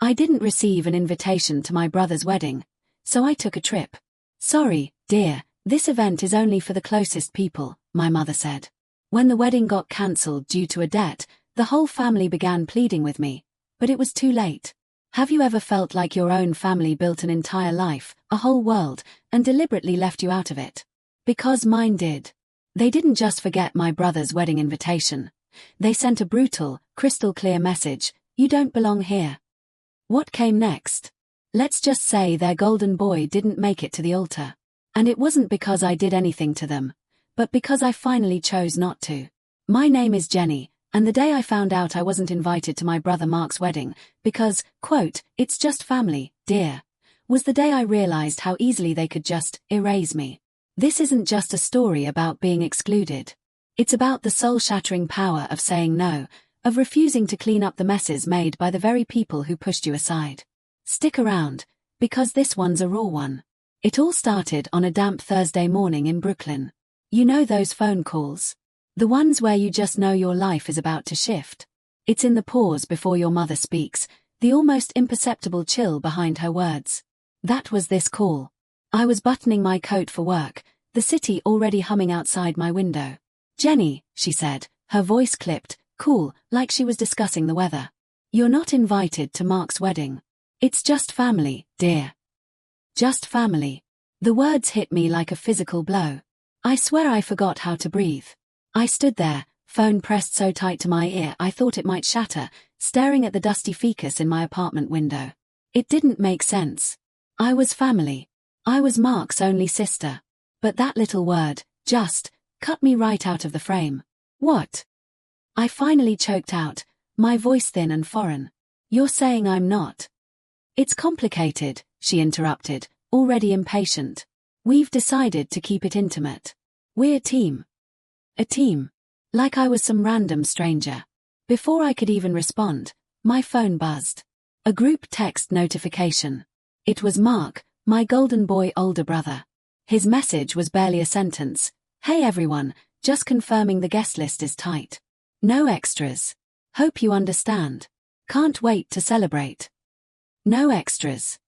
I didn't receive an invitation to my brother's wedding, so I took a trip. Sorry, dear, this event is only for the closest people, my mother said. When the wedding got cancelled due to a debt, the whole family began pleading with me, but it was too late. Have you ever felt like your own family built an entire life, a whole world, and deliberately left you out of it? Because mine did. They didn't just forget my brother's wedding invitation. They sent a brutal, crystal-clear message: you don't belong here. What came next? Let's just say their golden boy didn't make it to the altar. And it wasn't because I did anything to them, but because I finally chose not to. My name is Jenny, and the day I found out I wasn't invited to my brother Mark's wedding, because, quote, it's just family, dear, was the day I realized how easily they could just erase me. This isn't just a story about being excluded. It's about the soul-shattering power of saying no, of refusing to clean up the messes made by the very people who pushed you aside. Stick around, because this one's a raw one. It all started on a damp Thursday morning in Brooklyn. You know those phone calls? The ones where you just know your life is about to shift. It's in the pause before your mother speaks, the almost imperceptible chill behind her words. That was this call. I was buttoning my coat for work, the city already humming outside my window. Jenny, she said, her voice clipped, cool, like she was discussing the weather. You're not invited to Mark's wedding. It's just family, dear. Just family. The words hit me like a physical blow. I swear I forgot how to breathe. I stood there, phone pressed so tight to my ear I thought it might shatter, staring at the dusty ficus in my apartment window. It didn't make sense. I was family. I was Mark's only sister. But that little word, just, cut me right out of the frame. What? I finally choked out, my voice thin and foreign. You're saying I'm not? It's complicated, she interrupted, already impatient. We've decided to keep it intimate. We're a team. A team. Like I was some random stranger. Before I could even respond, my phone buzzed. A group text notification. It was Mark, my golden boy older brother. His message was barely a sentence. Hey everyone, just confirming the guest list is tight. No extras. Hope you understand. Can't wait to celebrate. No extras.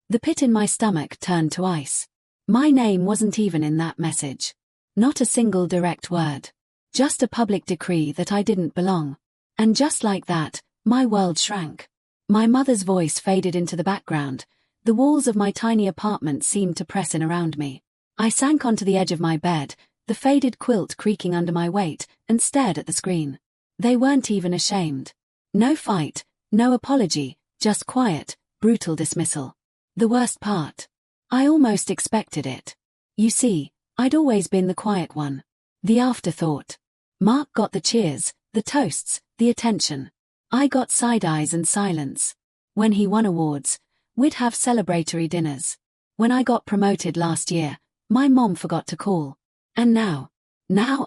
The pit in my stomach turned to ice. My name wasn't even in that message. Not a single direct word. Just a public decree that I didn't belong. And just like that, my world shrank. My mother's voice faded into the background. The walls of my tiny apartment seemed to press in around me. I sank onto the edge of my bed, the faded quilt creaking under my weight, and stared at the screen. They weren't even ashamed. No fight, no apology, just quiet, brutal dismissal. The worst part. I almost expected it. You see, I'd always been the quiet one. The afterthought. Mark got the cheers, the toasts, the attention. I got side eyes and silence. When he won awards, we'd have celebratory dinners. When I got promoted last year, my mom forgot to call. And now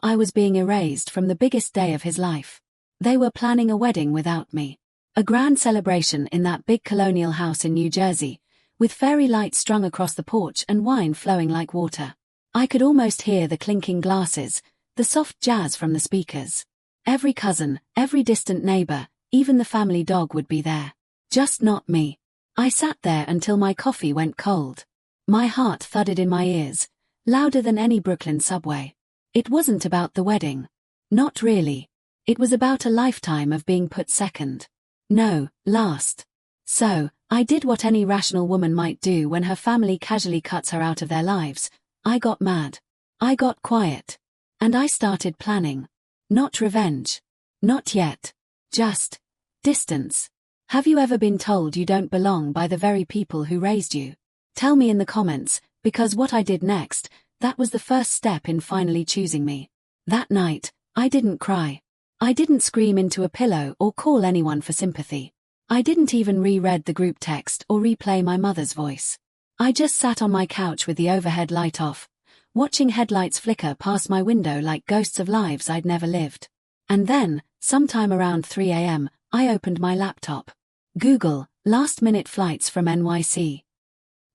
I was being erased from the biggest day of his life. They were planning a wedding without me. A grand celebration in that big colonial house in New Jersey, with fairy lights strung across the porch and wine flowing like water. I could almost hear the clinking glasses, the soft jazz from the speakers. Every cousin, every distant neighbor, even the family dog would be there. Just not me. I sat there until my coffee went cold. My heart thudded in my ears, louder than any Brooklyn subway. It wasn't about the wedding. Not really. It was about a lifetime of being put second. No, last. So, I did what any rational woman might do when her family casually cuts her out of their lives. I got mad. I got quiet. And I started planning. Not revenge. Not yet. Just distance. Have you ever been told you don't belong by the very people who raised you? Tell me in the comments, because what I did next, that was the first step in finally choosing me. That night, I didn't cry. I didn't scream into a pillow or call anyone for sympathy. I didn't even reread the group text or replay my mother's voice. I just sat on my couch with the overhead light off, watching headlights flicker past my window like ghosts of lives I'd never lived. And then, sometime around 3 a.m., I opened my laptop. Google, last-minute flights from NYC.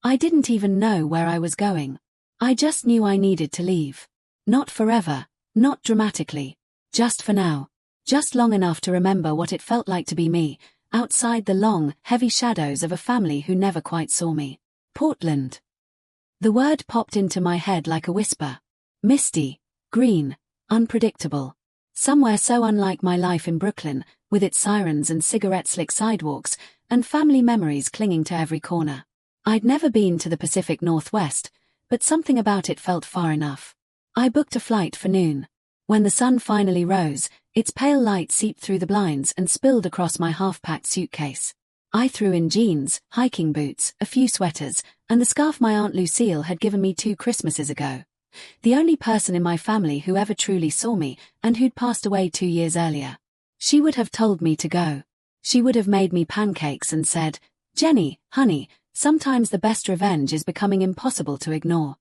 I didn't even know where I was going. I just knew I needed to leave. Not forever, not dramatically. Just for now. Just long enough to remember what it felt like to be me, outside the long, heavy shadows of a family who never quite saw me. Portland. The word popped into my head like a whisper. Misty, green, unpredictable. Somewhere so unlike my life in Brooklyn, with its sirens and cigarette-slick sidewalks, and family memories clinging to every corner. I'd never been to the Pacific Northwest, but something about it felt far enough. I booked a flight for noon. When the sun finally rose, its pale light seeped through the blinds and spilled across my half-packed suitcase. I threw in jeans, hiking boots, a few sweaters, and the scarf my Aunt Lucille had given me 2 Christmases ago. The only person in my family who ever truly saw me, and who'd passed away 2 years earlier. She would have told me to go. She would have made me pancakes and said, "Jenny, honey, sometimes the best revenge is becoming impossible to ignore."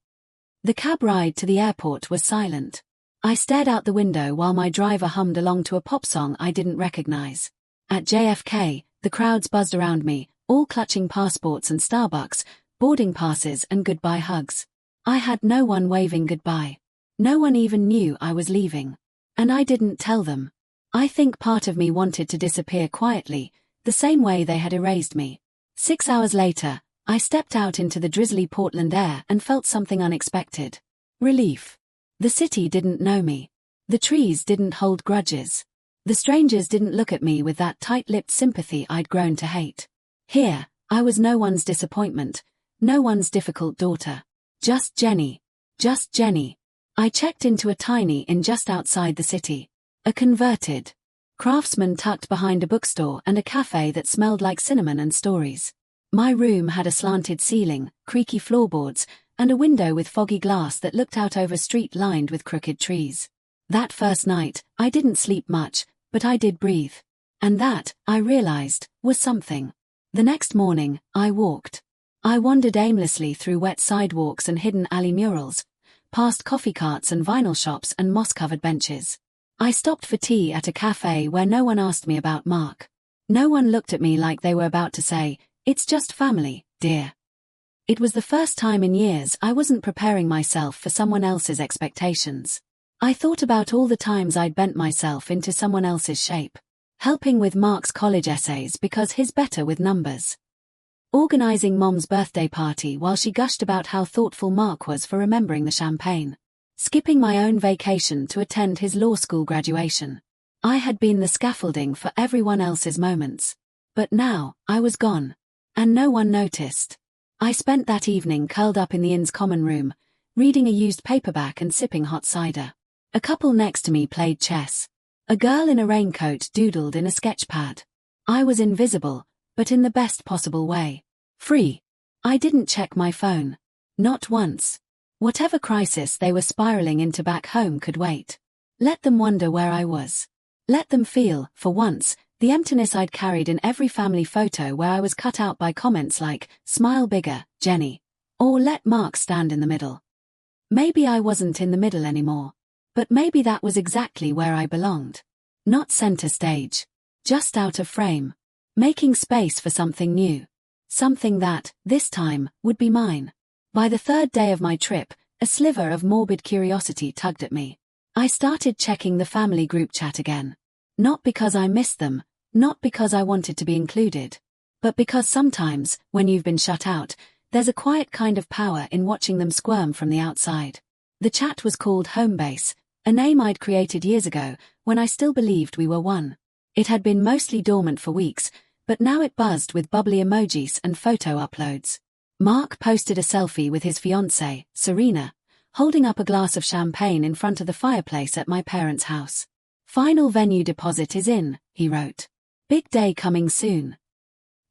The cab ride to the airport was silent. I stared out the window while my driver hummed along to a pop song I didn't recognize. At JFK, the crowds buzzed around me, all clutching passports and Starbucks, boarding passes and goodbye hugs. I had no one waving goodbye. No one even knew I was leaving. And I didn't tell them. I think part of me wanted to disappear quietly, the same way they had erased me. 6 hours later, I stepped out into the drizzly Portland air and felt something unexpected. Relief. The city didn't know me. The trees didn't hold grudges. The strangers didn't look at me with that tight-lipped sympathy I'd grown to hate. Here, I was no one's disappointment, no one's difficult daughter. Just Jenny. Just Jenny. I checked into a tiny inn just outside the city. A converted craftsman tucked behind a bookstore and a cafe that smelled like cinnamon and stories. My room had a slanted ceiling, creaky floorboards, and a window with foggy glass that looked out over a street lined with crooked trees. That first night, I didn't sleep much, but I did breathe. And that, I realized, was something. The next morning, I walked. I wandered aimlessly through wet sidewalks and hidden alley murals, past coffee carts and vinyl shops and moss-covered benches. I stopped for tea at a cafe where no one asked me about Mark. No one looked at me like they were about to say, "It's just family, dear." It was the first time in years I wasn't preparing myself for someone else's expectations. I thought about all the times I'd bent myself into someone else's shape. Helping with Mark's college essays because he's better with numbers. Organizing Mom's birthday party while she gushed about how thoughtful Mark was for remembering the champagne. Skipping my own vacation to attend his law school graduation. I had been the scaffolding for everyone else's moments. But now, I was gone. And no one noticed. I spent that evening curled up in the inn's common room, reading a used paperback and sipping hot cider. A couple next to me played chess. A girl in a raincoat doodled in a sketch pad. I was invisible, but in the best possible way. Free. I didn't check my phone. Not once. Whatever crisis they were spiraling into back home could wait. Let them wonder where I was. Let them feel, for once, the emptiness I'd carried in every family photo where I was cut out by comments like, "Smile bigger, Jenny." Or "Let Mark stand in the middle." Maybe I wasn't in the middle anymore. But maybe that was exactly where I belonged. Not center stage. Just out of frame. Making space for something new. Something that, this time, would be mine. By the third day of my trip, a sliver of morbid curiosity tugged at me. I started checking the family group chat again. Not because I missed them, not because I wanted to be included. But because sometimes, when you've been shut out, there's a quiet kind of power in watching them squirm from the outside. The chat was called Homebase, a name I'd created years ago, when I still believed we were one. It had been mostly dormant for weeks, but now it buzzed with bubbly emojis and photo uploads. Mark posted a selfie with his fiancée, Serena, holding up a glass of champagne in front of the fireplace at my parents' house. "Final venue deposit is in," he wrote. "Big day coming soon."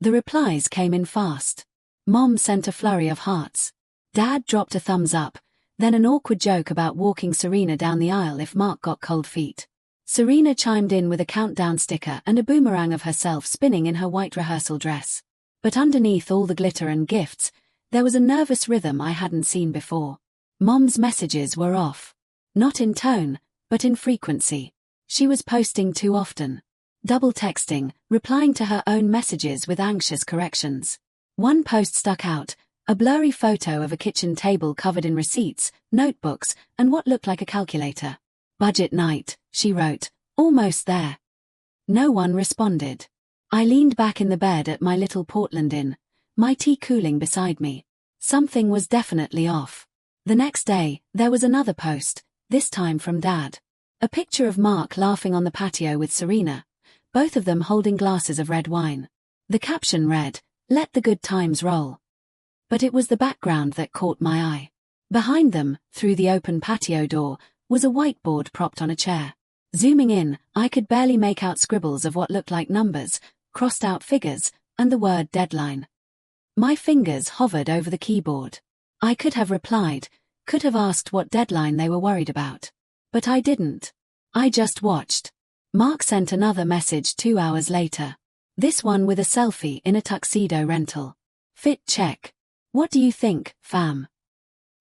The replies came in fast. Mom sent a flurry of hearts. Dad dropped a thumbs up, then an awkward joke about walking Serena down the aisle if Mark got cold feet. Serena chimed in with a countdown sticker and a boomerang of herself spinning in her white rehearsal dress. But underneath all the glitter and gifts, there was a nervous rhythm I hadn't seen before. Mom's messages were off. Not in tone, but in frequency. She was posting too often. Double texting, replying to her own messages with anxious corrections. One post stuck out, a blurry photo of a kitchen table covered in receipts, notebooks, and what looked like a calculator. "Budget night," she wrote, "almost there." No one responded. I leaned back in the bed at my little Portland inn, my tea cooling beside me. Something was definitely off. The next day, there was another post, this time from Dad. A picture of Mark laughing on the patio with Serena, both of them holding glasses of red wine. The caption read, "Let the good times roll." But it was the background that caught my eye. Behind them, through the open patio door, was a whiteboard propped on a chair. Zooming in, I could barely make out scribbles of what looked like numbers, crossed-out figures, and the word deadline. My fingers hovered over the keyboard. I could have replied, could have asked what deadline they were worried about. But I didn't. I just watched. Mark sent another message 2 hours later. This one with a selfie in a tuxedo rental. Fit check. What do you think, fam?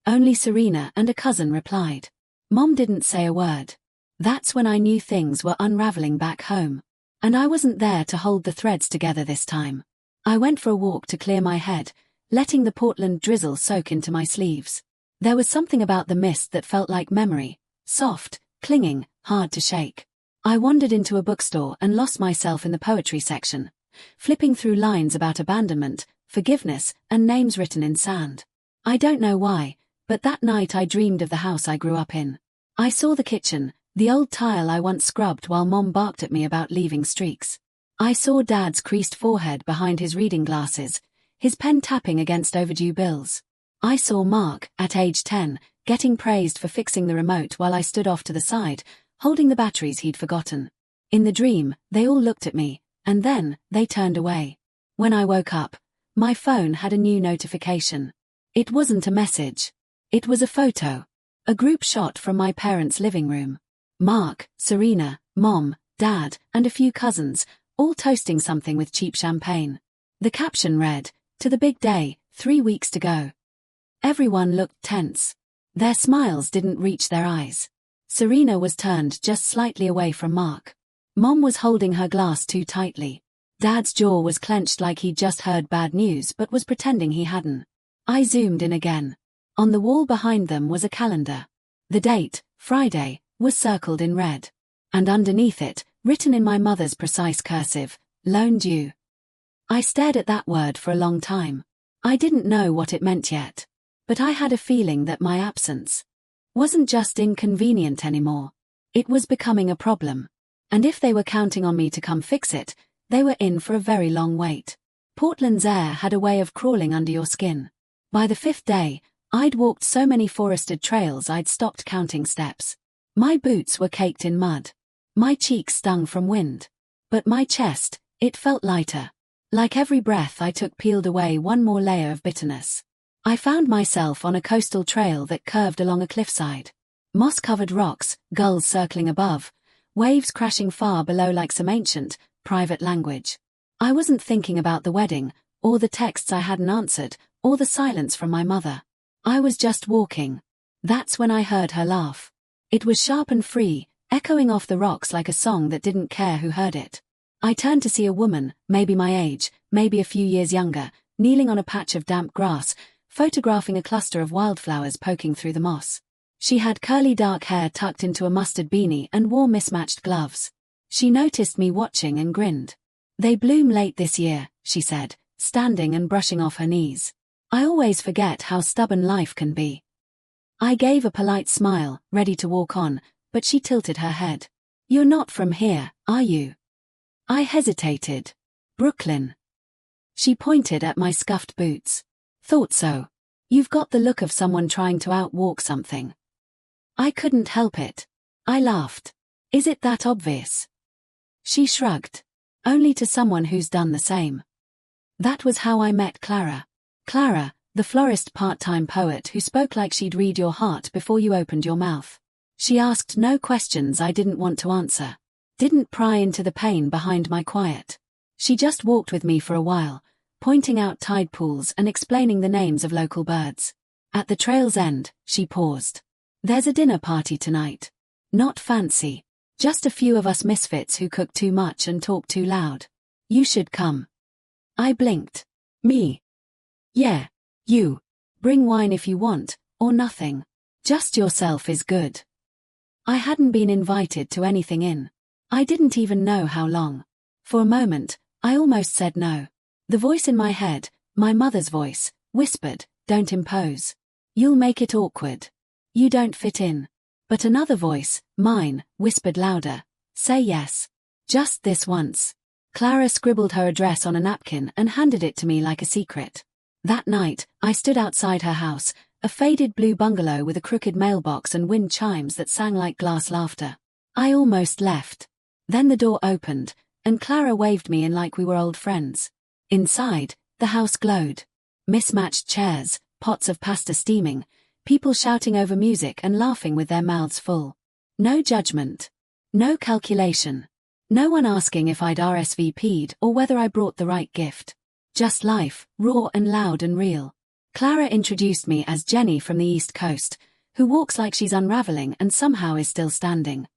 Only Serena and a cousin replied. Mom didn't say a word. That's when I knew things were unraveling back home. And I wasn't there to hold the threads together this time. I went for a walk to clear my head, letting the Portland drizzle soak into my sleeves. There was something about the mist that felt like memory, soft, clinging, hard to shake. I wandered into a bookstore and lost myself in the poetry section, flipping through lines about abandonment, forgiveness, and names written in sand. I don't know why, but that night I dreamed of the house I grew up in. I saw the kitchen, the old tile I once scrubbed while Mom barked at me about leaving streaks. I saw Dad's creased forehead behind his reading glasses, his pen tapping against overdue bills. I saw Mark, at age 10, getting praised for fixing the remote while I stood off to the side, holding the batteries he'd forgotten. In the dream, they all looked at me, and then, they turned away. When I woke up, my phone had a new notification. It wasn't a message. It was a photo. A group shot from my parents' living room. Mark, Serena, Mom, Dad, and a few cousins, all toasting something with cheap champagne. The caption read, "To the big day, 3 weeks to go." Everyone looked tense. Their smiles didn't reach their eyes. Serena was turned just slightly away from Mark. Mom was holding her glass too tightly. Dad's jaw was clenched like he'd just heard bad news but was pretending he hadn't. I zoomed in again. On the wall behind them was a calendar. The date, Friday, was circled in red. And underneath it, written in my mother's precise cursive, "Loan due." I stared at that word for a long time. I didn't know what it meant yet. But I had a feeling that my absence wasn't just inconvenient anymore. It was becoming a problem. And if they were counting on me to come fix it, they were in for a very long wait. Portland's air had a way of crawling under your skin. By the 5th day, I'd walked so many forested trails I'd stopped counting steps. My boots were caked in mud. My cheeks stung from wind. But my chest, it felt lighter. Like every breath I took peeled away one more layer of bitterness. I found myself on a coastal trail that curved along a cliffside. Moss-covered rocks, gulls circling above, waves crashing far below like some ancient, private language. I wasn't thinking about the wedding, or the texts I hadn't answered, or the silence from my mother. I was just walking. That's when I heard her laugh. It was sharp and free, echoing off the rocks like a song that didn't care who heard it. I turned to see a woman, maybe my age, maybe a few years younger, kneeling on a patch of damp grass, photographing a cluster of wildflowers poking through the moss. She had curly dark hair tucked into a mustard beanie and wore mismatched gloves. She noticed me watching and grinned. "They bloom late this year," she said, standing and brushing off her knees. I always forget how stubborn life can be. I gave a polite smile, ready to walk on, but she tilted her head. "You're not from here, are you?" I hesitated. "Brooklyn." She pointed at my scuffed boots. "Thought so. You've got the look of someone trying to outwalk something." I couldn't help it. I laughed. "Is it that obvious?" She shrugged. "Only to someone who's done the same." That was how I met Clara. Clara, the florist part-time poet who spoke like she'd read your heart before you opened your mouth. She asked no questions I didn't want to answer. Didn't pry into the pain behind my quiet. She just walked with me for a while, pointing out tide pools and explaining the names of local birds. At the trail's end, she paused. "There's a dinner party tonight. Not fancy. Just a few of us misfits who cook too much and talk too loud. You should come." I blinked. "Me?" "Yeah, you. Bring wine if you want, or nothing. Just yourself is good." I hadn't been invited to anything in. I didn't even know how long. For a moment, I almost said no. The voice in my head, my mother's voice, whispered, "Don't impose. You'll make it awkward. You don't fit in." But another voice, mine, whispered louder, "Say yes. Just this once." Clara scribbled her address on a napkin and handed it to me like a secret. That night, I stood outside her house, a faded blue bungalow with a crooked mailbox and wind chimes that sang like glass laughter. I almost left. Then the door opened, and Clara waved me in like we were old friends. Inside, the house glowed. Mismatched chairs, pots of pasta steaming, people shouting over music and laughing with their mouths full. No judgment. No calculation. No one asking if I'd RSVP'd or whether I brought the right gift. Just life, raw and loud and real. Clara introduced me as Jenny from the East Coast, who walks like she's unraveling and somehow is still standing.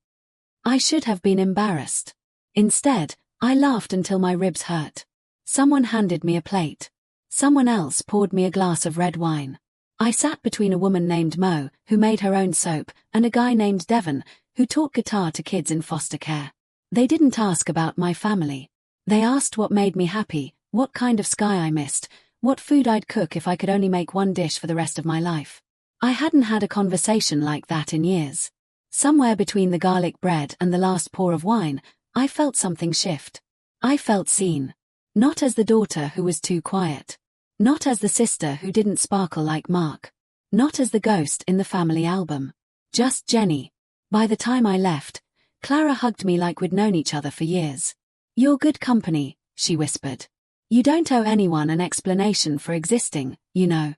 I should have been embarrassed. Instead, I laughed until my ribs hurt. Someone handed me a plate. Someone else poured me a glass of red wine. I sat between a woman named Mo, who made her own soap, and a guy named Devon, who taught guitar to kids in foster care. They didn't ask about my family. They asked what made me happy, what kind of sky I missed, what food I'd cook if I could only make one dish for the rest of my life. I hadn't had a conversation like that in years. Somewhere between the garlic bread and the last pour of wine, I felt something shift. I felt seen. Not as the daughter who was too quiet. Not as the sister who didn't sparkle like Mark. Not as the ghost in the family album. Just Jenny. By the time I left, Clara hugged me like we'd known each other for years. "You're good company," she whispered. "You don't owe anyone an explanation for existing, you know."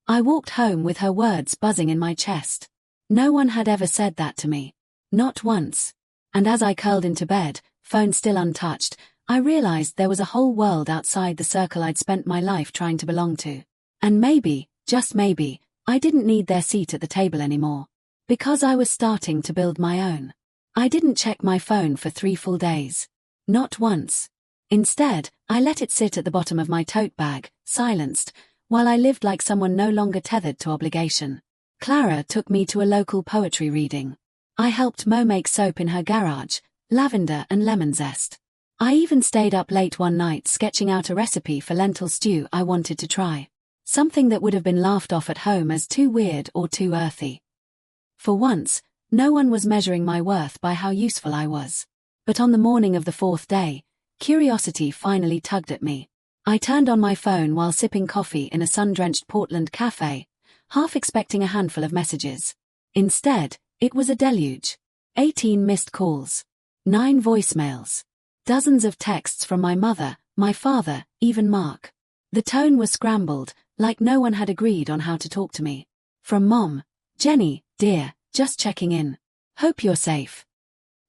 I walked home with her words buzzing in my chest. No one had ever said that to me. Not once. And as I curled into bed, phone still untouched, I realized there was a whole world outside the circle I'd spent my life trying to belong to. And maybe, just maybe, I didn't need their seat at the table anymore. Because I was starting to build my own. I didn't check my phone for 3 full days. Not once. Instead, I let it sit at the bottom of my tote bag, silenced, while I lived like someone no longer tethered to obligation. Clara took me to a local poetry reading. I helped Mo make soap in her garage, lavender and lemon zest. I even stayed up late one night sketching out a recipe for lentil stew I wanted to try. Something that would have been laughed off at home as too weird or too earthy. For once, no one was measuring my worth by how useful I was. But on the morning of the 4th day, curiosity finally tugged at me. I turned on my phone while sipping coffee in a sun-drenched Portland cafe, half expecting a handful of messages. Instead, it was a deluge. 18 missed calls. 9 voicemails. Dozens of texts from my mother, my father, even Mark. The tone was scrambled, like no one had agreed on how to talk to me. From Mom, "Jenny, dear, just checking in. Hope you're safe."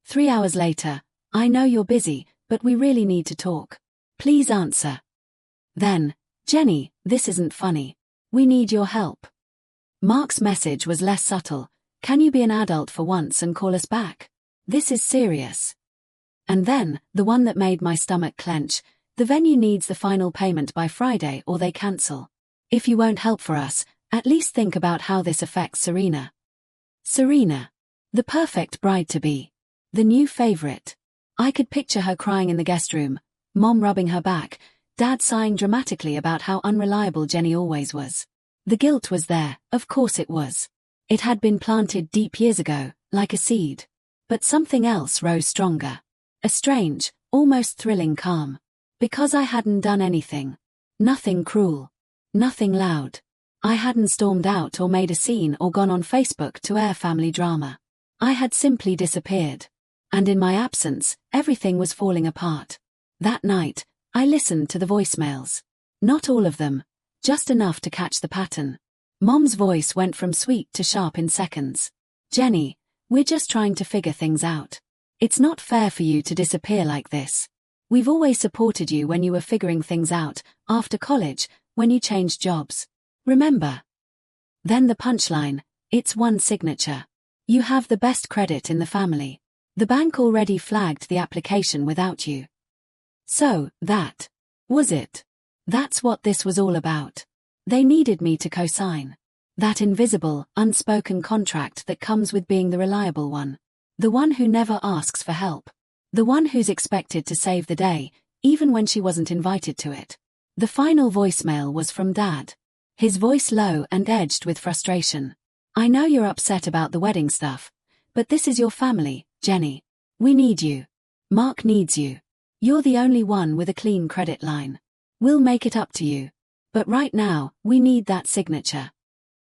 3 hours later, "I know you're busy, but we really need to talk. Please answer." Then, "Jenny, this isn't funny. We need your help." Mark's message was less subtle. "Can you be an adult for once and call us back? This is serious." And then, the one that made my stomach clench, "The venue needs the final payment by Friday or they cancel. If you won't help for us, at least think about how this affects Serena." Serena. The perfect bride-to-be. The new favorite. I could picture her crying in the guest room, Mom rubbing her back, Dad sighing dramatically about how unreliable Jenny always was. The guilt was there, of course it was. It had been planted deep years ago, like a seed. But something else rose stronger. A strange, almost thrilling calm. Because I hadn't done anything. Nothing cruel. Nothing loud. I hadn't stormed out or made a scene or gone on Facebook to air family drama. I had simply disappeared. And in my absence, everything was falling apart. That night, I listened to the voicemails. Not all of them, just enough to catch the pattern. Mom's voice went from sweet to sharp in seconds. "Jenny, we're just trying to figure things out. It's not fair for you to disappear like this. We've always supported you when you were figuring things out, after college, when you changed jobs. Remember?" Then the punchline, "It's one signature. You have the best credit in the family. The bank already flagged the application without you." So, that was it. That's what this was all about. They needed me to co-sign. That invisible, unspoken contract that comes with being the reliable one. The one who never asks for help. The one who's expected to save the day, even when she wasn't invited to it. The final voicemail was from Dad. His voice low and edged with frustration. "I know you're upset about the wedding stuff, but this is your family, Jenny. We need you. Mark needs you. You're the only one with a clean credit line. We'll make it up to you. But right now, we need that signature."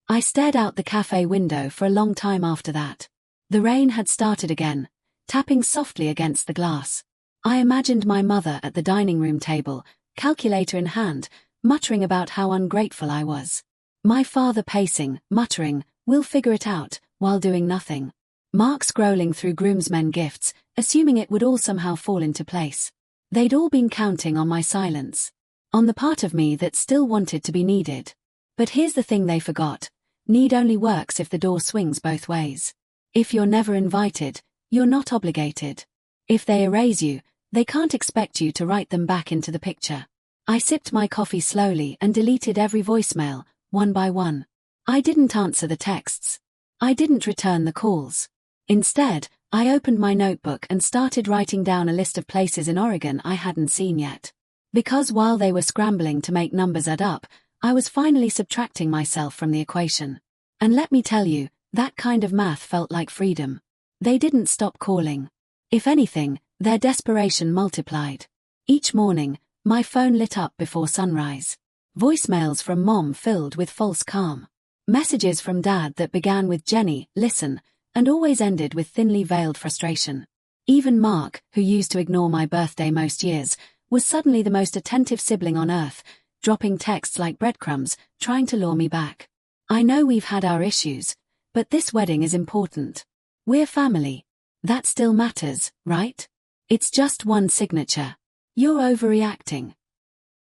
I stared out the cafe window for a long time after that. The rain had started again, tapping softly against the glass. I imagined my mother at the dining room table, calculator in hand, muttering about how ungrateful I was. My father pacing, muttering, "We'll figure it out," while doing nothing. Mark scrolling through groomsmen gifts, assuming it would all somehow fall into place. They'd all been counting on my silence. On the part of me that still wanted to be needed. But here's the thing they forgot. Need only works if the door swings both ways. If you're never invited, you're not obligated. If they erase you, they can't expect you to write them back into the picture. I sipped my coffee slowly and deleted every voicemail, one by one. I didn't answer the texts. I didn't return the calls. Instead, I opened my notebook and started writing down a list of places in Oregon I hadn't seen yet. Because while they were scrambling to make numbers add up, I was finally subtracting myself from the equation. And let me tell you, that kind of math felt like freedom. They didn't stop calling. If anything, their desperation multiplied. Each morning, my phone lit up before sunrise. Voicemails from Mom filled with false calm. Messages from Dad that began with "Jenny, listen," and always ended with thinly veiled frustration. Even Mark, who used to ignore my birthday most years, was suddenly the most attentive sibling on earth, dropping texts like breadcrumbs, trying to lure me back. I know we've had our issues, but this wedding is important. We're family. That still matters, right? It's just one signature. You're overreacting.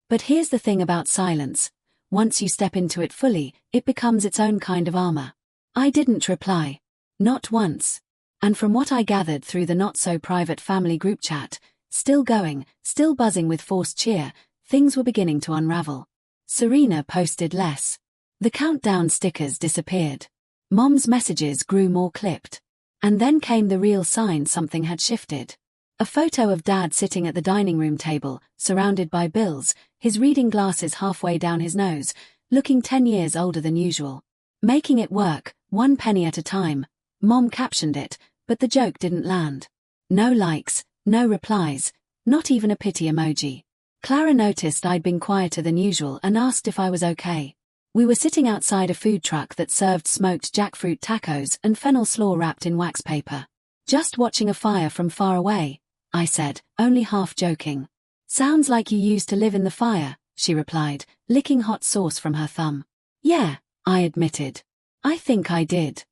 But here's the thing about silence. Once you step into it fully, it becomes its own kind of armor. I didn't reply. Not once. And from what I gathered through the not-so-private family group chat, still going, still buzzing with forced cheer, things were beginning to unravel. Serena posted less. The countdown stickers disappeared. Mom's messages grew more clipped. And then came the real sign something had shifted. A photo of Dad sitting at the dining room table, surrounded by bills, his reading glasses halfway down his nose, looking 10 years older than usual. "Making it work, 1 penny at a time," Mom captioned it, but the joke didn't land. No likes, no replies, not even a pity emoji. Clara noticed I'd been quieter than usual and asked if I was okay. We were sitting outside a food truck that served smoked jackfruit tacos and fennel slaw wrapped in wax paper. "Just watching a fire from far away," I said, only half joking. "Sounds like you used to live in the fire," she replied, licking hot sauce from her thumb. "Yeah," I admitted. "I think I did."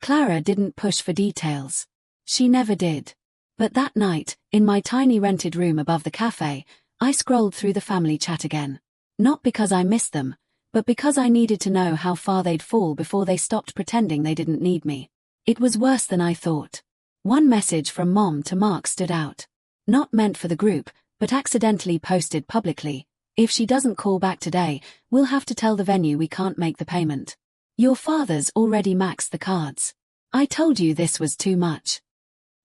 Clara didn't push for details. She never did. But that night, in my tiny rented room above the cafe, I scrolled through the family chat again. Not because I missed them, but because I needed to know how far they'd fall before they stopped pretending they didn't need me. It was worse than I thought. One message from Mom to Mark stood out. Not meant for the group, but accidentally posted publicly. "If she doesn't call back today, we'll have to tell the venue we can't make the payment. Your father's already maxed the cards. I told you this was too much."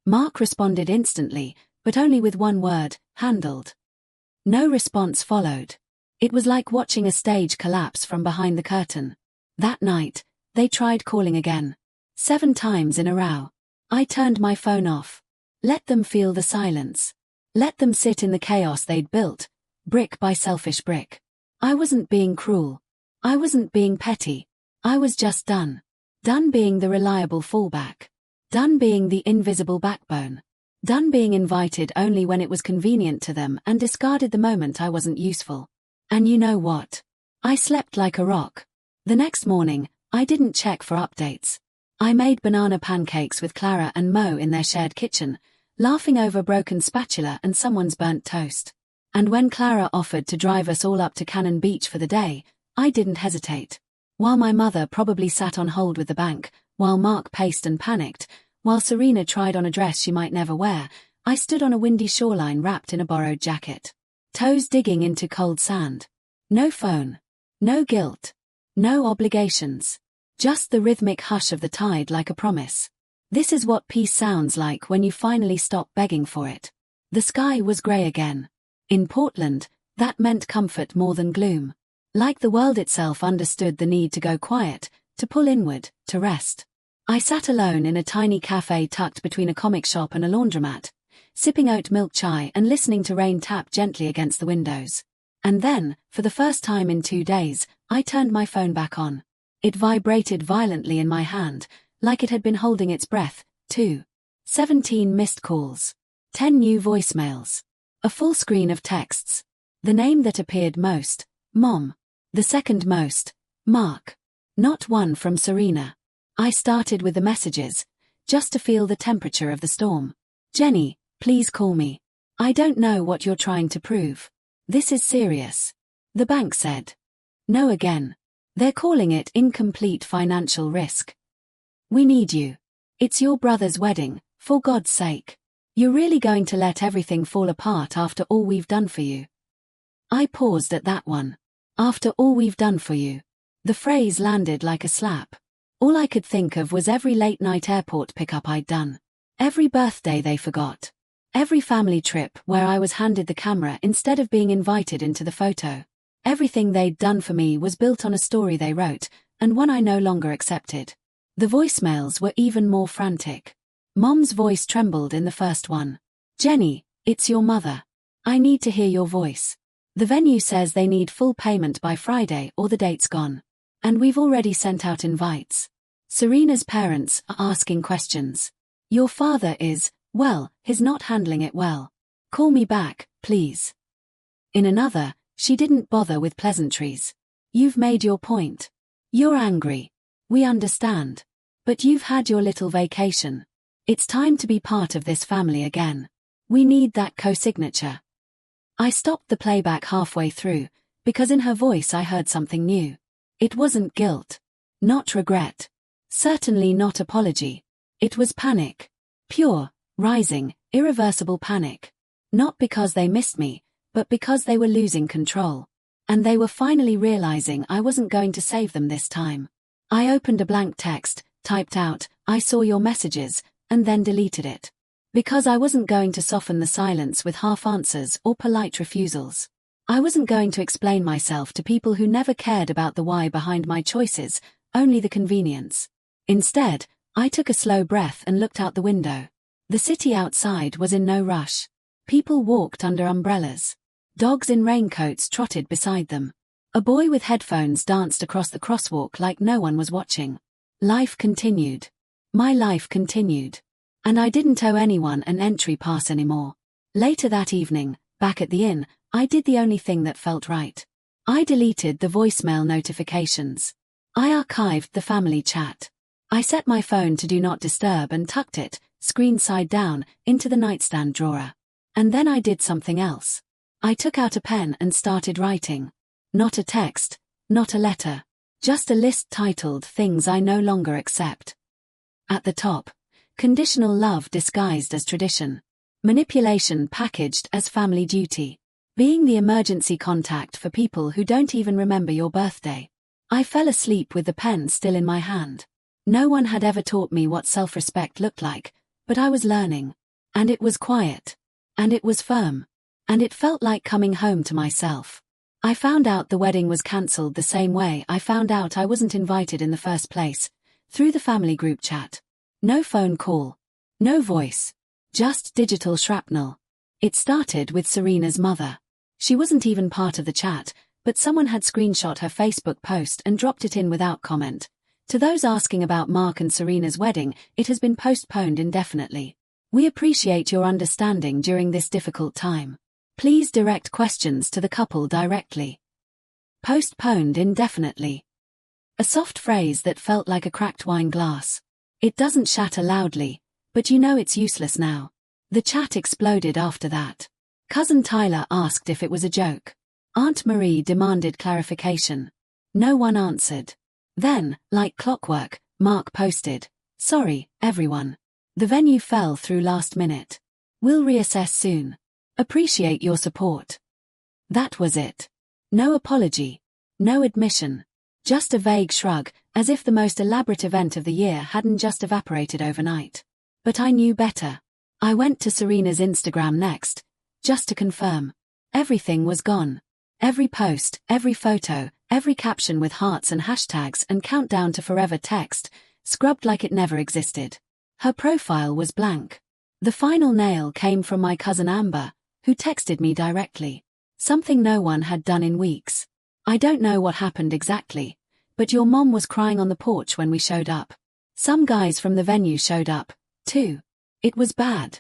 Mark responded instantly, but only with one word, "handled." No response followed. It was like watching a stage collapse from behind the curtain. That night, they tried calling again. 7 times in a row. I turned my phone off. Let them feel the silence. Let them sit in the chaos they'd built, brick by selfish brick. I wasn't being cruel. I wasn't being petty. I was just done. Done being the reliable fallback. Done being the invisible backbone. Done being invited only when it was convenient to them and discarded the moment I wasn't useful. And you know what? I slept like a rock. The next morning, I didn't check for updates. I made banana pancakes with Clara and Mo in their shared kitchen, laughing over a broken spatula and someone's burnt toast. And when Clara offered to drive us all up to Cannon Beach for the day, I didn't hesitate. While my mother probably sat on hold with the bank, while Mark paced and panicked, while Serena tried on a dress she might never wear, I stood on a windy shoreline wrapped in a borrowed jacket. Toes digging into cold sand. No phone. No guilt. No obligations. Just the rhythmic hush of the tide like a promise. This is what peace sounds like when you finally stop begging for it. The sky was grey again. In Portland, that meant comfort more than gloom. Like the world itself understood the need to go quiet, to pull inward, to rest. I sat alone in a tiny cafe tucked between a comic shop and a laundromat, sipping oat milk chai and listening to rain tap gently against the windows. And then, for the first time in 2 days, I turned my phone back on. It vibrated violently in my hand, like it had been holding its breath, too. 17 missed calls. 10 new voicemails. A full screen of texts. The name that appeared most, Mom. The second most, Mark. Not one from Serena. I started with the messages, just to feel the temperature of the storm. Jenny, please call me. I don't know what you're trying to prove. This is serious. The bank said. No again. They're calling it incomplete financial risk. We need you. It's your brother's wedding, for God's sake. You're really going to let everything fall apart after all we've done for you? I paused at that one. After all we've done for you. The phrase landed like a slap. All I could think of was every late-night airport pickup I'd done. Every birthday they forgot. Every family trip where I was handed the camera instead of being invited into the photo. Everything they'd done for me was built on a story they wrote, and one I no longer accepted. The voicemails were even more frantic. Mom's voice trembled in the first one. Jenny, it's your mother. I need to hear your voice. The venue says they need full payment by Friday or the date's gone. And we've already sent out invites. Serena's parents are asking questions. Your father is, well, he's not handling it well. Call me back, please. In another, she didn't bother with pleasantries. You've made your point. You're angry. We understand. But you've had your little vacation. It's time to be part of this family again. We need that co-signature. I stopped the playback halfway through, because in her voice I heard something new. It wasn't guilt. Not regret. Certainly not apology. It was panic. Pure, rising, irreversible panic. Not because they missed me, but because they were losing control. And they were finally realizing I wasn't going to save them this time. I opened a blank text, typed out, I saw your messages, and then deleted it. Because I wasn't going to soften the silence with half answers or polite refusals. I wasn't going to explain myself to people who never cared about the why behind my choices, only the convenience. Instead, I took a slow breath and looked out the window. The city outside was in no rush. People walked under umbrellas. Dogs in raincoats trotted beside them. A boy with headphones danced across the crosswalk like no one was watching. Life continued. My life continued. And I didn't owe anyone an entry pass anymore. Later that evening, back at the inn, I did the only thing that felt right. I deleted the voicemail notifications. I archived the family chat. I set my phone to do not disturb and tucked it, screen side down, into the nightstand drawer. And then I did something else. I took out a pen and started writing. Not a text, not a letter. Just a list titled Things I No Longer Accept. At the top, conditional love disguised as tradition. Manipulation packaged as family duty. Being the emergency contact for people who don't even remember your birthday. I fell asleep with the pen still in my hand. No one had ever taught me what self-respect looked like, but I was learning. And it was quiet. And it was firm. And it felt like coming home to myself. I found out the wedding was cancelled the same way I found out I wasn't invited in the first place, through the family group chat. No phone call. No voice. Just digital shrapnel. It started with Serena's mother. She wasn't even part of the chat, but someone had screenshot her Facebook post and dropped it in without comment. To those asking about Mark and Serena's wedding, it has been postponed indefinitely. We appreciate your understanding during this difficult time. Please direct questions to the couple directly. Postponed indefinitely. A soft phrase that felt like a cracked wine glass. It doesn't shatter loudly, but you know it's useless now. The chat exploded after that. Cousin Tyler asked if it was a joke. Aunt Marie demanded clarification. No one answered. Then, like clockwork, Mark posted, "Sorry, everyone. The venue fell through last minute. We'll reassess soon. Appreciate your support." That was it. No apology. No admission. Just a vague shrug, as if the most elaborate event of the year hadn't just evaporated overnight. But I knew better. I went to Serena's Instagram next, just to confirm. Everything was gone. Every post, every photo, every caption with hearts and hashtags and countdown to forever text, scrubbed like it never existed. Her profile was blank. The final nail came from my cousin Amber, who texted me directly. Something no one had done in weeks. I don't know what happened exactly, but your mom was crying on the porch when we showed up. Some guys from the venue showed up, too. It was bad.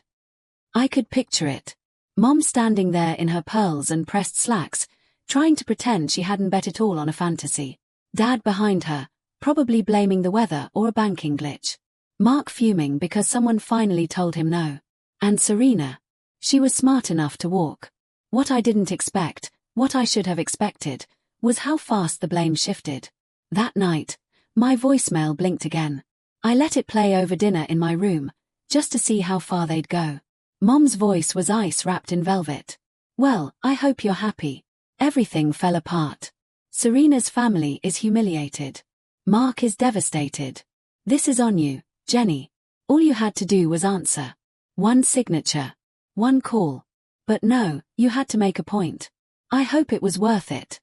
I could picture it. Mom standing there in her pearls and pressed slacks, trying to pretend she hadn't bet it all on a fantasy. Dad behind her, probably blaming the weather or a banking glitch. Mark fuming because someone finally told him no. And Serena. She was smart enough to walk. What I didn't expect, what I should have expected, was how fast the blame shifted. That night, my voicemail blinked again. I let it play over dinner in my room, just to see how far they'd go. Mom's voice was ice wrapped in velvet. Well, I hope you're happy. Everything fell apart. Serena's family is humiliated. Mark is devastated. This is on you, Jenny. All you had to do was answer. One signature. One call. But no, you had to make a point. I hope it was worth it.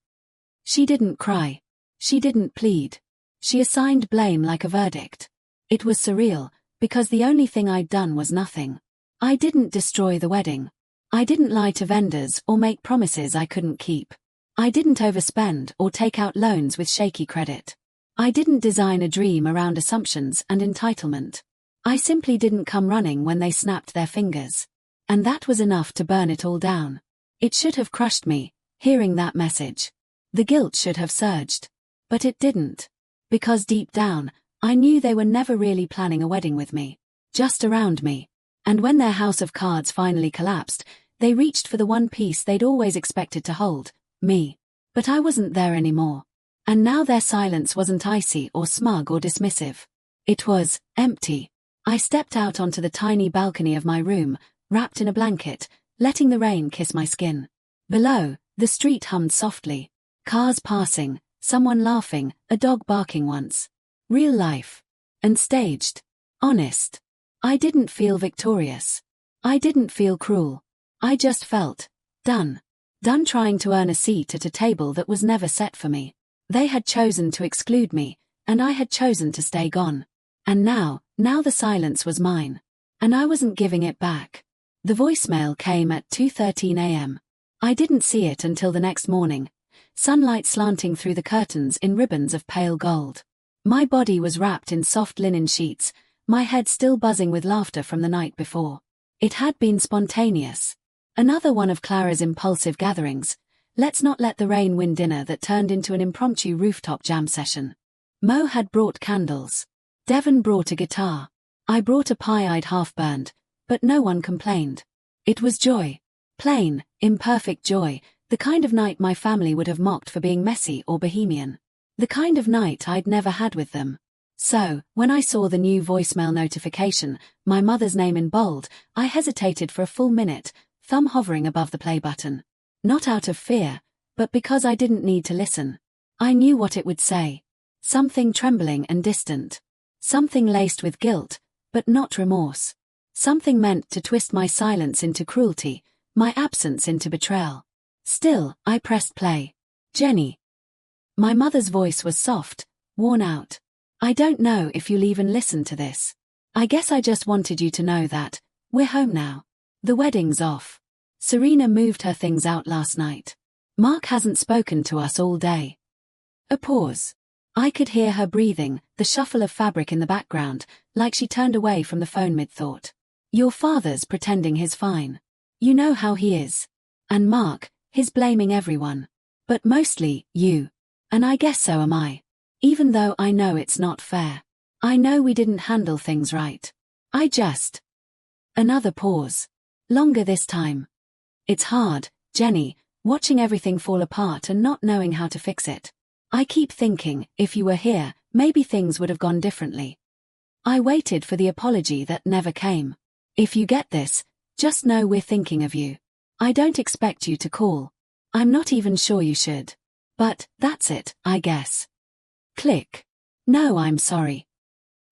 She didn't cry. She didn't plead. She assigned blame like a verdict. It was surreal, because the only thing I'd done was nothing. I didn't destroy the wedding. I didn't lie to vendors or make promises I couldn't keep. I didn't overspend or take out loans with shaky credit. I didn't design a dream around assumptions and entitlement. I simply didn't come running when they snapped their fingers. And that was enough to burn it all down. It should have crushed me, hearing that message. The guilt should have surged. But it didn't. Because deep down, I knew they were never really planning a wedding with me. Just around me. And when their house of cards finally collapsed, they reached for the one piece they'd always expected to hold, me. But I wasn't there anymore. And now their silence wasn't icy or smug or dismissive. It was empty. I stepped out onto the tiny balcony of my room, wrapped in a blanket, letting the rain kiss my skin. Below, the street hummed softly. Cars passing, someone laughing, a dog barking once. Real life. And staged. Honest. I didn't feel victorious. I didn't feel cruel. I just felt done. Done trying to earn a seat at a table that was never set for me. They had chosen to exclude me, and I had chosen to stay gone. And now the silence was mine. And I wasn't giving it back. The voicemail came at 2:13 a.m. I didn't see it until the next morning, sunlight slanting through the curtains in ribbons of pale gold. My body was wrapped in soft linen sheets, my head still buzzing with laughter from the night before. It had been spontaneous. Another one of Clara's impulsive gatherings. Let's not let the rain win dinner that turned into an impromptu rooftop jam session. Mo had brought candles. Devon brought a guitar. I brought a pie I'd half-burned, but no one complained. It was joy. Plain, imperfect joy, the kind of night my family would have mocked for being messy or bohemian. The kind of night I'd never had with them. So, when I saw the new voicemail notification, my mother's name in bold, I hesitated for a full minute, thumb hovering above the play button. Not out of fear, but because I didn't need to listen. I knew what it would say. Something trembling and distant. Something laced with guilt, but not remorse. Something meant to twist my silence into cruelty, my absence into betrayal. Still, I pressed play. Jenny. My mother's voice was soft, worn out. I don't know if you'll even listen to this. I guess I just wanted you to know that we're home now. The wedding's off. Serena moved her things out last night. Mark hasn't spoken to us all day. A pause. I could hear her breathing, the shuffle of fabric in the background, like she turned away from the phone mid-thought. Your father's pretending he's fine. You know how he is. And Mark, he's blaming everyone. But mostly, you. And I guess so am I. Even though I know it's not fair. I know we didn't handle things right. I just... Another pause. Longer this time. It's hard, Jenny, watching everything fall apart and not knowing how to fix it. I keep thinking, if you were here, maybe things would have gone differently. I waited for the apology that never came. If you get this, just know we're thinking of you. I don't expect you to call. I'm not even sure you should. But, that's it, I guess. Click. No, I'm sorry.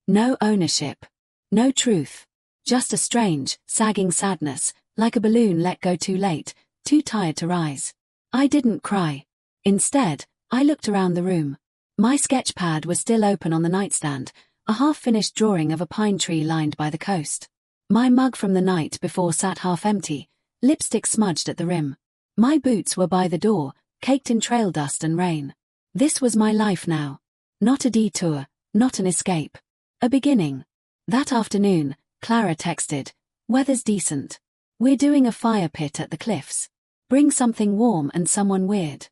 No ownership. No truth. Just a strange, sagging sadness, like a balloon let go too late, too tired to rise. I didn't cry. Instead, I looked around the room. My sketch pad was still open on the nightstand, a half-finished drawing of a pine tree lined by the coast. My mug from the night before sat half empty, lipstick smudged at the rim. My boots were by the door, caked in trail dust and rain. This was my life now. Not a detour, not an escape. A beginning. That afternoon, Clara texted, "Weather's decent. We're doing a fire pit at the cliffs. Bring something warm and someone weird."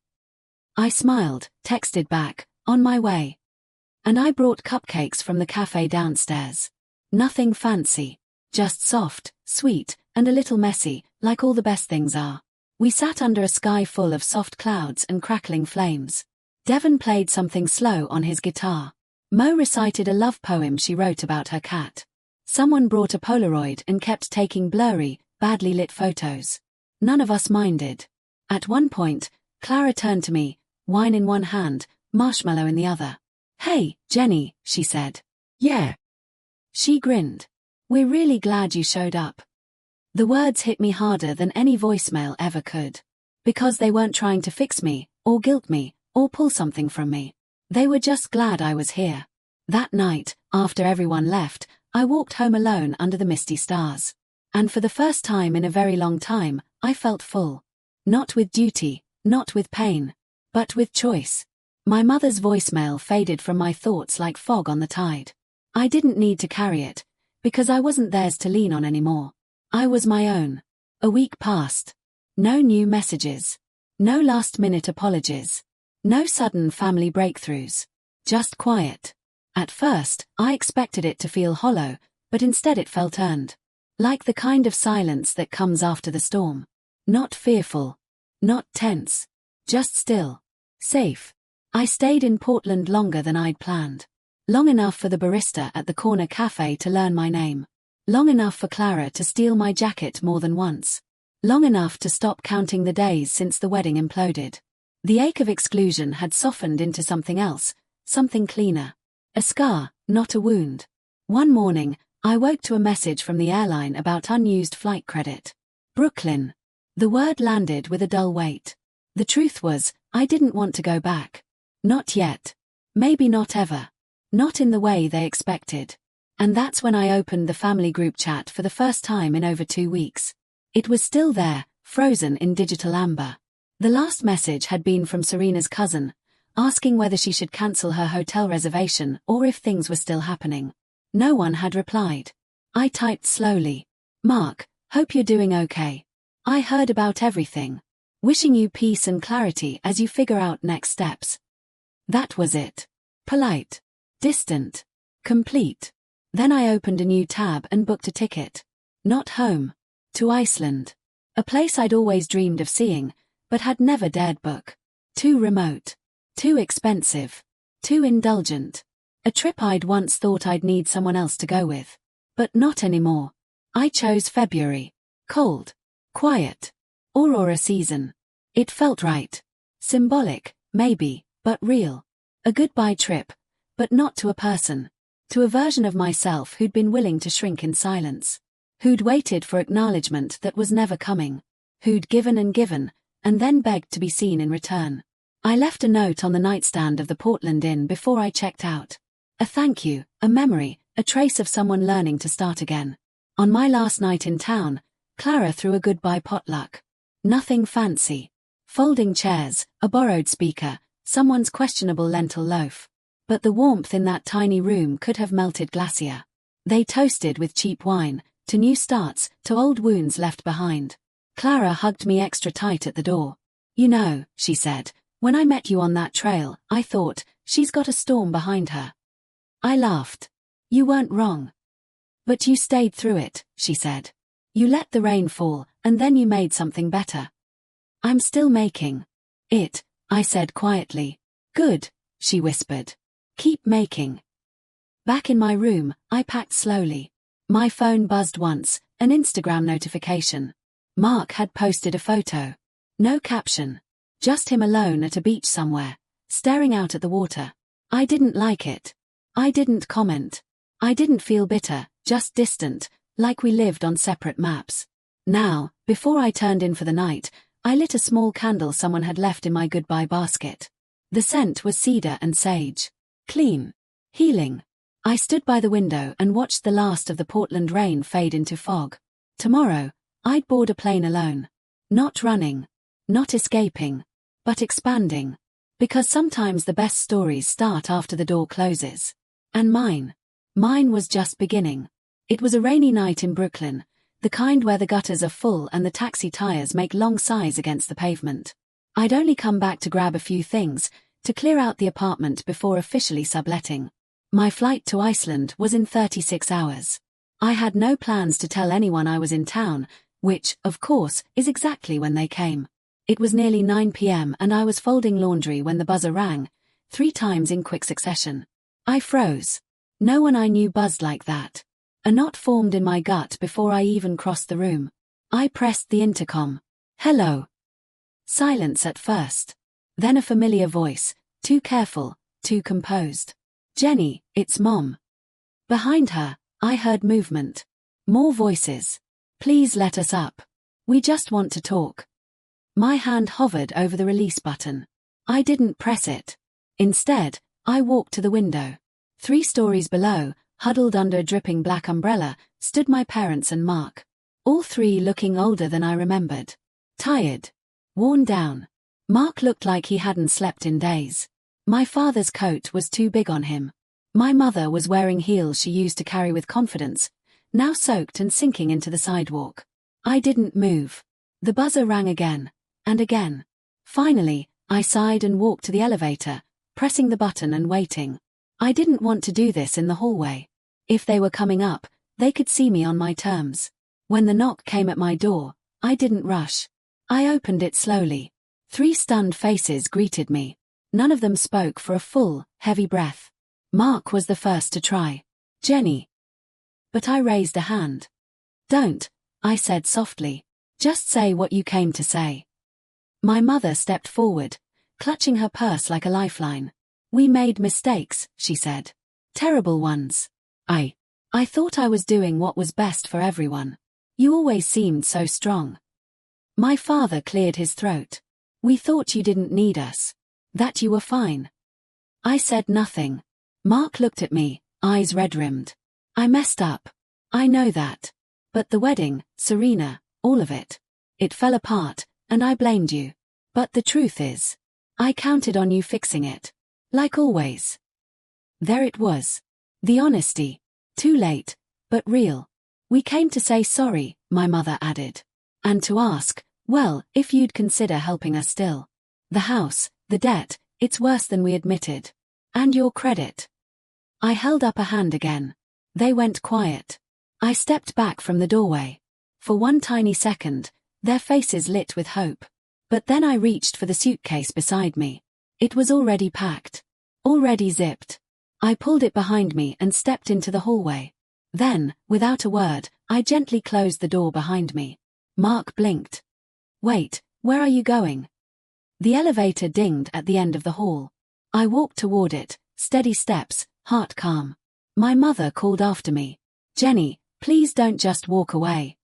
I smiled, texted back, "On my way." And I brought cupcakes from the cafe downstairs. Nothing fancy. Just soft, sweet, and a little messy, like all the best things are. We sat under a sky full of soft clouds and crackling flames. Devon played something slow on his guitar. Mo recited a love poem she wrote about her cat. Someone brought a Polaroid and kept taking blurry, badly lit photos. None of us minded. At one point, Clara turned to me, wine in one hand, marshmallow in the other. "Hey, Jenny," she said. "Yeah." She grinned. "We're really glad you showed up." The words hit me harder than any voicemail ever could. Because they weren't trying to fix me, or guilt me, or pull something from me. They were just glad I was here. That night, after everyone left, I walked home alone under the misty stars. And for the first time in a very long time, I felt full. Not with duty, not with pain, but with choice. My mother's voicemail faded from my thoughts like fog on the tide. I didn't need to carry it, because I wasn't theirs to lean on anymore. I was my own. A week passed. No new messages. No last-minute apologies. No sudden family breakthroughs. Just quiet. At first, I expected it to feel hollow, but instead it felt earned. Like the kind of silence that comes after the storm. Not fearful. Not tense. Just still. Safe. I stayed in Portland longer than I'd planned. Long enough for the barista at the corner cafe to learn my name. Long enough for Clara to steal my jacket more than once. Long enough to stop counting the days since the wedding imploded. The ache of exclusion had softened into something else, something cleaner. A scar, not a wound. One morning, I woke to a message from the airline about unused flight credit. Brooklyn. The word landed with a dull weight. The truth was, I didn't want to go back. Not yet. Maybe not ever. Not in the way they expected. And that's when I opened the family group chat for the first time in over 2 weeks. It was still there, frozen in digital amber. The last message had been from Serena's cousin, asking whether she should cancel her hotel reservation or if things were still happening. No one had replied. I typed slowly. "Mark, hope you're doing okay. I heard about everything. Wishing you peace and clarity as you figure out next steps." That was it. Polite. Distant. Complete. Then I opened a new tab and booked a ticket. Not home. To Iceland. A place I'd always dreamed of seeing, but had never dared book. Too remote. Too expensive. Too indulgent. A trip I'd once thought I'd need someone else to go with. But not anymore. I chose February. Cold. Quiet. Aurora season. It felt right. Symbolic, maybe, but real. A goodbye trip, but not to a person. To a version of myself who'd been willing to shrink in silence. Who'd waited for acknowledgement that was never coming. Who'd given, and then begged to be seen in return. I left a note on the nightstand of the Portland Inn before I checked out. A thank you, a memory, a trace of someone learning to start again. On my last night in town, Clara threw a goodbye potluck. Nothing fancy. Folding chairs, a borrowed speaker, someone's questionable lentil loaf. But the warmth in that tiny room could have melted glacier. They toasted with cheap wine, to new starts, to old wounds left behind. Clara hugged me extra tight at the door. "You know," she said, "when I met you on that trail, I thought, she's got a storm behind her." I laughed. "You weren't wrong. But you stayed through it," she said. "You let the rain fall, and then you made something better." "I'm still making it," I said quietly. "Good," she whispered. "Keep making." Back in my room, I packed slowly. My phone buzzed once, an Instagram notification. Mark had posted a photo. No caption. Just him alone at a beach somewhere, staring out at the water. I didn't like it. I didn't comment. I didn't feel bitter, just distant, like we lived on separate maps. Now, before I turned in for the night, I lit a small candle someone had left in my goodbye basket. The scent was cedar and sage. Clean. Healing. I stood by the window and watched the last of the Portland rain fade into fog. Tomorrow, I'd board a plane alone. Not running. Not escaping. But expanding. Because sometimes the best stories start after the door closes. And mine was just beginning. It was a rainy night in Brooklyn, the kind where the gutters are full and the taxi tires make long sighs against the pavement. I'd only come back to grab a few things, to clear out the apartment before officially subletting. My flight to Iceland was in 36 hours. I had no plans to tell anyone I was in town, which, of course, is exactly when they came. It was nearly 9 p.m. and I was folding laundry when the buzzer rang, 3 times in quick succession. I froze. No one I knew buzzed like that. A knot formed in my gut before I even crossed the room. I pressed the intercom. Hello. Silence at first. Then a familiar voice, too careful, too composed. Jenny, it's Mom. Behind her, I heard movement. More voices. Please let us up. We just want to talk. My hand hovered over the release button. I didn't press it. Instead, I walked to the window. 3 stories below, huddled under a dripping black umbrella, stood my parents and Mark. All 3 looking older than I remembered. Tired. Worn down. Mark looked like he hadn't slept in days. My father's coat was too big on him. My mother was wearing heels she used to carry with confidence, now soaked and sinking into the sidewalk. I didn't move. The buzzer rang again. And again. Finally, I sighed and walked to the elevator, pressing the button and waiting. I didn't want to do this in the hallway. If they were coming up, they could see me on my terms. When the knock came at my door, I didn't rush. I opened it slowly. 3 stunned faces greeted me. None of them spoke for a full, heavy breath. Mark was the first to try. Jenny. But I raised a hand. Don't, I said softly. Just say what you came to say. My mother stepped forward, clutching her purse like a lifeline. We made mistakes, she said. Terrible ones. I thought I was doing what was best for everyone. You always seemed so strong. My father cleared his throat. We thought you didn't need us. That you were fine. I said nothing. Mark looked at me, eyes red-rimmed. I messed up. I know that. But the wedding, Serena, all of it. It fell apart, and I blamed you. But the truth is, I counted on you fixing it. Like always. There it was. The honesty. Too late, but real. We came to say sorry, my mother added. And to ask, well, if you'd consider helping us still. The house, the debt, it's worse than we admitted. And your credit. I held up a hand again. They went quiet. I stepped back from the doorway. For one tiny second, their faces lit with hope. But then I reached for the suitcase beside me. It was already packed. Already zipped. I pulled it behind me and stepped into the hallway. Then, without a word, I gently closed the door behind me. Mark blinked. Wait, where are you going? The elevator dinged at the end of the hall. I walked toward it, steady steps, heart calm. My mother called after me. Jenny, please don't just walk away.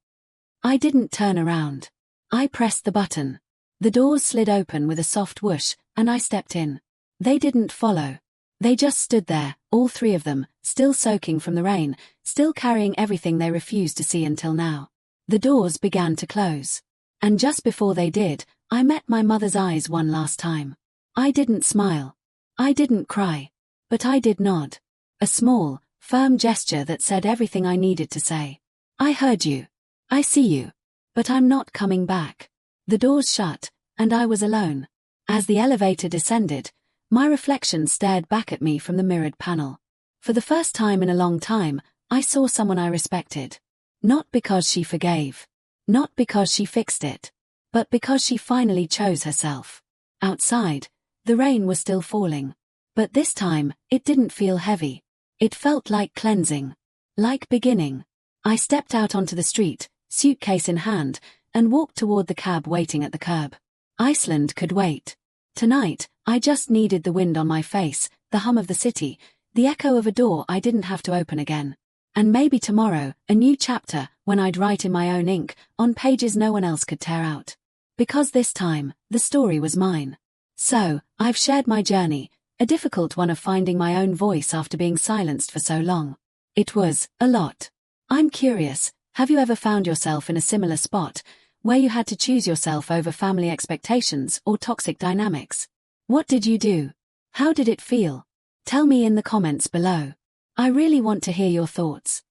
I didn't turn around. I pressed the button. The doors slid open with a soft whoosh, and I stepped in. They didn't follow. They just stood there, all 3 of them, still soaking from the rain, still carrying everything they refused to see until now. The doors began to close. And just before they did, I met my mother's eyes one last time. I didn't smile. I didn't cry. But I did nod. A small, firm gesture that said everything I needed to say. I heard you. I see you. But I'm not coming back. The doors shut, and I was alone. As the elevator descended, my reflection stared back at me from the mirrored panel. For the first time in a long time, I saw someone I respected. Not because she forgave. Not because she fixed it. But because she finally chose herself. Outside, the rain was still falling. But this time, it didn't feel heavy. It felt like cleansing. Like beginning. I stepped out onto the street, suitcase in hand, and walked toward the cab waiting at the curb. Iceland could wait. Tonight, I just needed the wind on my face, the hum of the city, the echo of a door I didn't have to open again. And maybe tomorrow, a new chapter, when I'd write in my own ink, on pages no one else could tear out. Because this time, the story was mine. So, I've shared my journey, a difficult one of finding my own voice after being silenced for so long. It was a lot. I'm curious, have you ever found yourself in a similar spot, where you had to choose yourself over family expectations or toxic dynamics? What did you do? How did it feel? Tell me in the comments below. I really want to hear your thoughts.